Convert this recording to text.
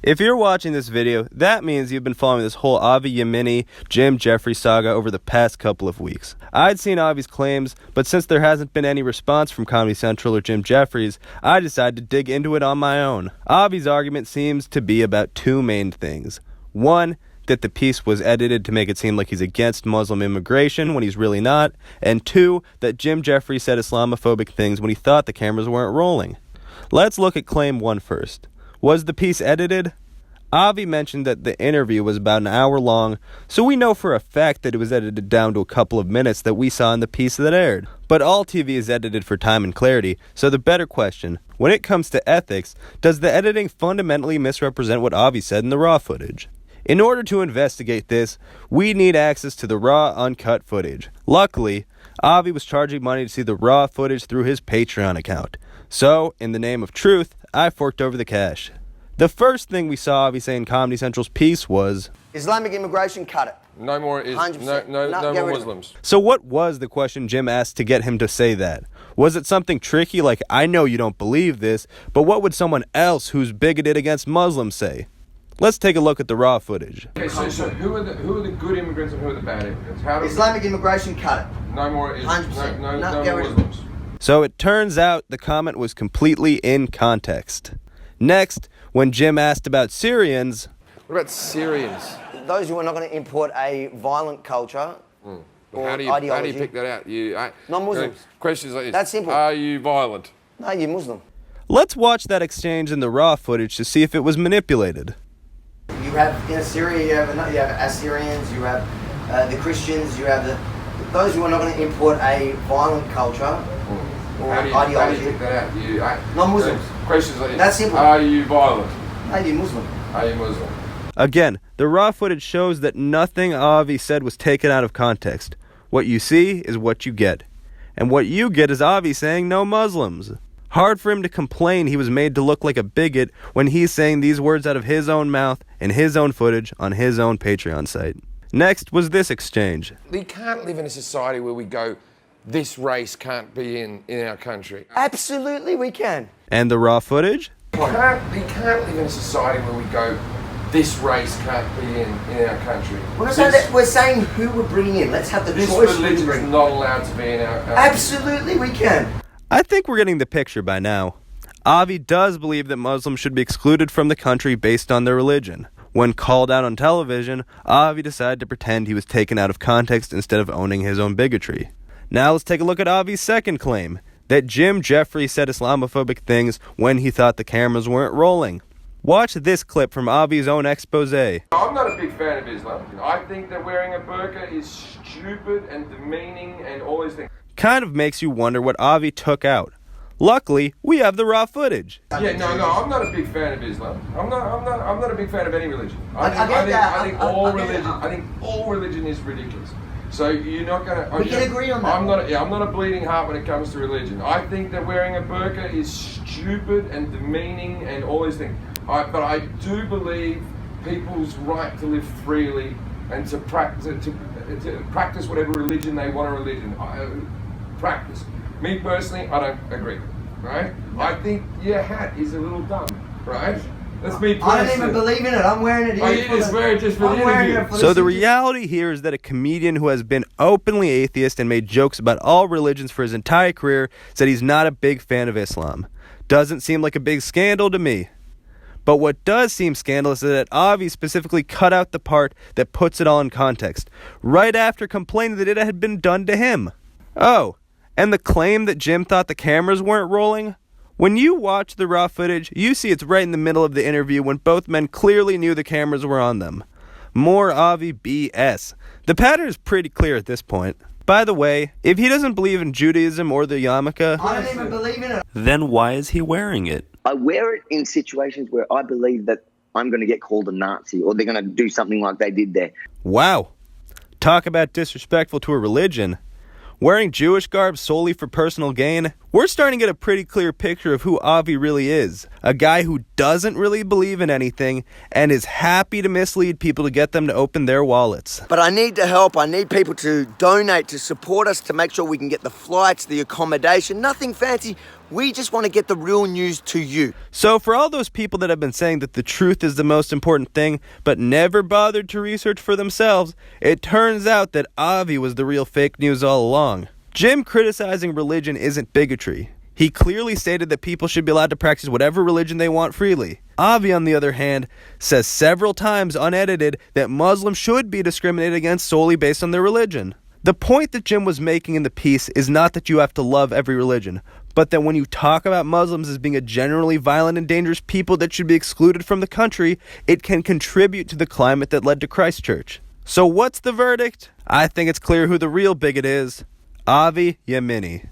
If you're watching this video, that means you've been following this whole Avi Yemini, Jeffries saga over the past couple of weeks. I'd seen Avi's claims, but since there hasn't been any response from Comedy Central or Jeffries, I decided to dig into it on my own. Avi's argument seems to be about two main things. One, that the piece was edited to make it seem like he's against Muslim immigration when he's really not, and two, that Jeffries said Islamophobic things when he thought the cameras weren't rolling. Let's look at claim one first. Was the piece edited? Avi mentioned that the interview was about an hour long, so we know for a fact that it was edited down to a couple of minutes that we saw in the piece that aired. But all TV is edited for time and clarity, so the better question, when it comes to ethics, does the editing fundamentally misrepresent what Avi said in the raw footage? In order to investigate this, we need access to the raw, uncut footage. Luckily, Avi was charging money to see the raw footage through his Patreon account. So, in the name of truth, I forked over the cash. The first thing we saw Avi say in Comedy Central's piece was, Islamic immigration, cut it. No more more Muslims. So what was the question Jim asked to get him to say that? Was it something tricky like, I know you don't believe this, but what would someone else who's bigoted against Muslims say? Let's take a look at the raw footage. Okay, so who are the good immigrants and who are the bad immigrants? Islamic immigration, cut it. No more 100%. no get more rid of it. Muslims. So it turns out the comment was completely in context. Next, when Jim asked about Syrians... What about Syrians? Those who are not going to import a violent culture or How do ideology. you pick that out? Non-Muslims. Questions like this. That's simple. Are you violent? No, you're Muslim. Let's watch that exchange in the raw footage to see if it was manipulated. You have, in Syria, you have Assyrians, you have the Christians, you have those who are not going to import a violent culture or ideology. How do you pick that out? Non-Muslims. Questions like this. That's simple. Are you violent? No, you're Muslim. Are you Muslim? Again, the raw footage shows that nothing Avi said was taken out of context. What you see is what you get. And what you get is Avi saying no Muslims. Hard for him to complain he was made to look like a bigot when he's saying these words out of his own mouth in his own footage on his own Patreon site. Next was this exchange. We can't live in a society where we go, this race can't be in our country. Absolutely, we can. And the raw footage? We can't live in a society where we go, this race can't be in our country. We're not saying that, we're saying who we're bringing in. Let's have the This choice. religion is not allowed to be in our country. Absolutely, we can. I think we're getting the picture by now. Avi does believe that Muslims should be excluded from the country based on their religion. When called out on television, Avi decided to pretend he was taken out of context instead of owning his own bigotry. Now let's take a look at Avi's second claim, that Jeffries said Islamophobic things when he thought the cameras weren't rolling. Watch this clip from Avi's own expose. I'm not a big fan of Islam. I think that wearing a burqa is stupid and demeaning and all these things. Kind of makes you wonder what Avi took out. Luckily, we have the raw footage. Yeah, no, I'm not a big fan of Islam. I'm not a big fan of any religion. I think all religion is ridiculous. So you're not going to... We can agree on that. I'm not a bleeding heart when it comes to religion. I think that wearing a burqa is stupid and demeaning and all these things. But I do believe people's right to live freely and to practice whatever religion they want to practice. Me personally, I don't agree, right? I think your hat is a little dumb, right? That's me personally. I don't even believe in it. I'm wearing it here. Just for the interview. So the reality here is that a comedian who has been openly atheist and made jokes about all religions for his entire career said he's not a big fan of Islam. Doesn't seem like a big scandal to me. But what does seem scandalous is that Avi specifically cut out the part that puts it all in context, right after complaining that it had been done to him. Oh, and the claim that Jim thought the cameras weren't rolling? When you watch the raw footage, you see it's right in the middle of the interview when both men clearly knew the cameras were on them. More Avi BS. The pattern is pretty clear at this point. By the way, if he doesn't believe in Judaism or the yarmulke, I don't even believe in it. then why is he wearing it? I wear it in situations where I believe that I'm going to get called a Nazi or they're going to do something like they did there. Wow. Talk about disrespectful to a religion. Wearing Jewish garb solely for personal gain, we're starting to get a pretty clear picture of who Avi really is. A guy who doesn't really believe in anything and is happy to mislead people to get them to open their wallets. But I need the help. I need people to donate, to support us, to make sure we can get the flights, the accommodation. Nothing fancy. We just want to get the real news to you. So for all those people that have been saying that the truth is the most important thing, but never bothered to research for themselves, it turns out that Avi was the real fake news all along. Jim criticizing religion isn't bigotry. He clearly stated that people should be allowed to practice whatever religion they want freely. Avi, on the other hand, says several times unedited that Muslims should be discriminated against solely based on their religion. The point that Jim was making in the piece is not that you have to love every religion, but that when you talk about Muslims as being a generally violent and dangerous people that should be excluded from the country, it can contribute to the climate that led to Christchurch. So what's the verdict? I think it's clear who the real bigot is. Avi Yemini.